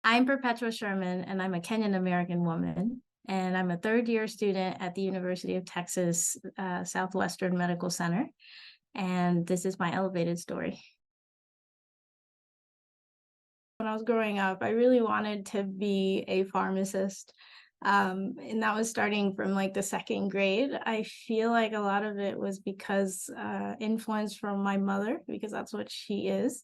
I'm Perpetuah Sherman, and I'm a Kenyan American woman, and I'm a third-year student at the University of Texas Southwestern Medical Center, and this is my elevated story. When I was growing up, I really wanted to be a pharmacist, and that was starting from like the second grade. I feel like a lot of it was because influence from my mother, because that's what she is.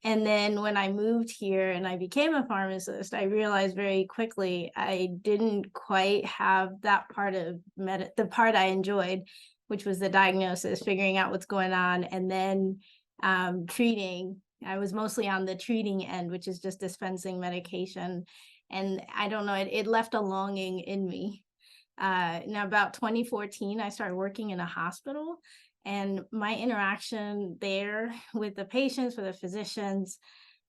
And then when I moved here and I became a pharmacist, I realized very quickly I didn't quite have that part of the part I enjoyed, which was the diagnosis, figuring out what's going on, and then treating. I was mostly on the treating end, which is just dispensing medication. And I don't know, it left a longing in me. Now, about 2014, I started working in a hospital, and my interaction there with the patients, with the physicians,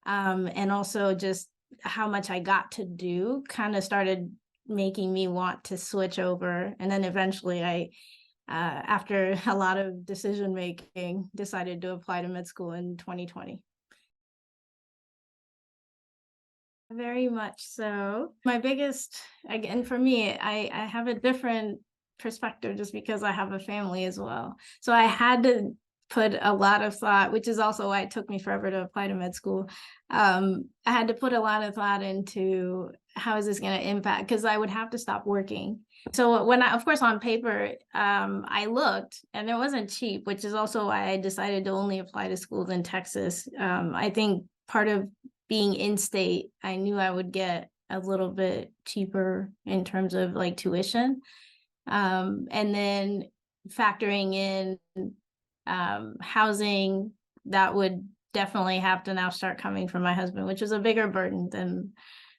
and also just how much I got to do kind of started making me want to switch over. And then eventually after a lot of decision making, decided to apply to med school in 2020. Very much so. My biggest, again, for me, I have a different perspective just because I have a family as well. So I had to put a lot of thought, which is also why it took me forever to apply to med school. I had to put a lot of thought into how is this going to impact, because I would have to stop working. So when of course, on paper, I looked and it wasn't cheap, which is also why I decided to only apply to schools in Texas. I think part of being in state, I knew I would get a little bit cheaper in terms of like tuition. And then factoring in housing, that would definitely have to now start coming from my husband, which was a bigger burden than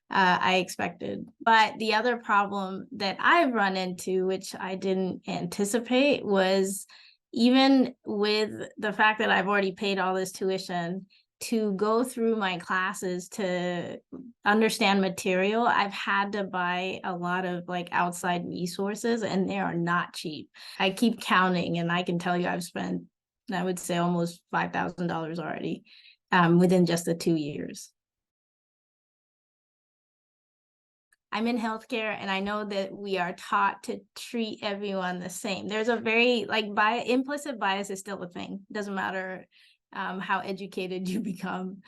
I expected. But the other problem that I've run into, which I didn't anticipate, was even with the fact that I've already paid all this tuition, to go through my classes to understand material, I've had to buy a lot of like outside resources, and they are not cheap. I keep counting, and I can tell you I've spent, I would say, almost $5,000 already within just the 2 years. I'm in healthcare, and I know that we are taught to treat everyone the same. There's a very implicit bias is still a thing. It doesn't matter how educated you become.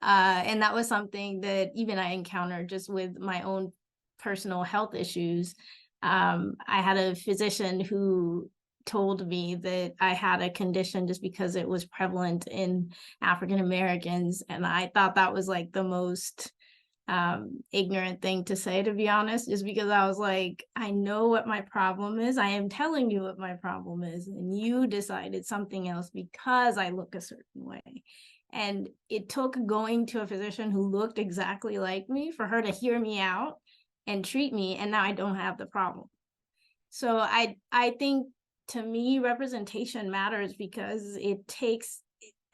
And that was something that even I encountered just with my own personal health issues. I had a physician who told me that I had a condition just because it was prevalent in African Americans. And I thought that was like the most ignorant thing to say, to be honest, just because I was like, I know what my problem is. I am telling you what my problem is, and you decided something else because I look a certain way. And it took going to a physician who looked exactly like me for her to hear me out and treat me, and now I don't have the problem. So I think, to me, representation matters, because it takes,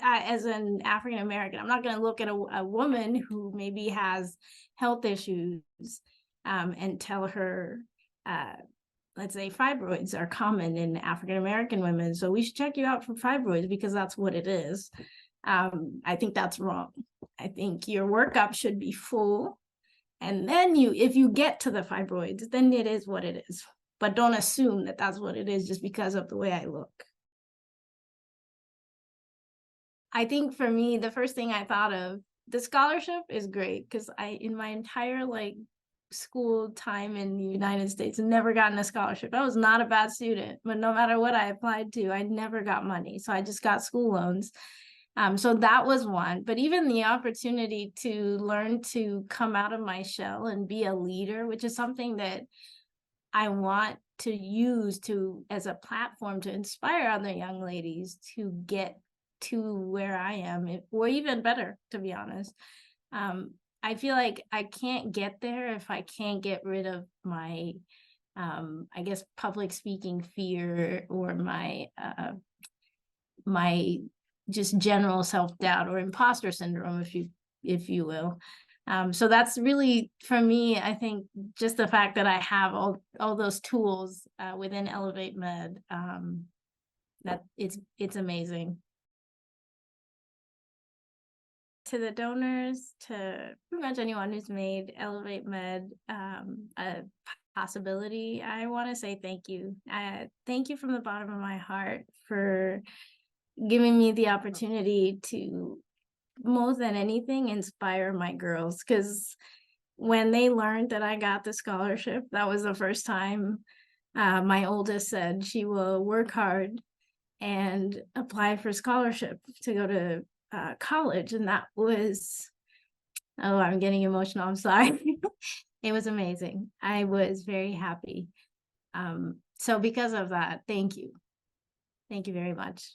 as an African American, I'm not going to look at a woman who maybe has health issues and tell her, let's say, fibroids are common in African American women, so we should check you out for fibroids because that's what it is. I think that's wrong. I think your workup should be full, and then if you get to the fibroids, then it is what it is. But don't assume that that's what it is just because of the way I look. I think for me, the first thing I thought of, the scholarship is great, because in my entire school time in the United States, never gotten a scholarship. I was not a bad student, but no matter what I applied to, I never got money. So I just got school loans. So that was one. But even the opportunity to learn to come out of my shell and be a leader, which is something that I want to use as a platform to inspire other young ladies to get to where I am, or even better, to be honest. I feel like I can't get there if I can't get rid of my, I guess, public speaking fear, or my just general self-doubt or imposter syndrome, if you will. So that's really, for me, I think, just the fact that I have all those tools within ElevateMeD, that it's amazing. to the donors, to pretty much anyone who's made ElevateMeD a possibility, I want to say thank you. Thank you from the bottom of my heart for giving me the opportunity to, more than anything, inspire my girls. Because when they learned that I got the scholarship, that was the first time my oldest said she will work hard and apply for scholarship to go to college. And that was, oh, I'm getting emotional, I'm sorry. It was amazing. I was very happy. So because of that, thank you. Thank you very much.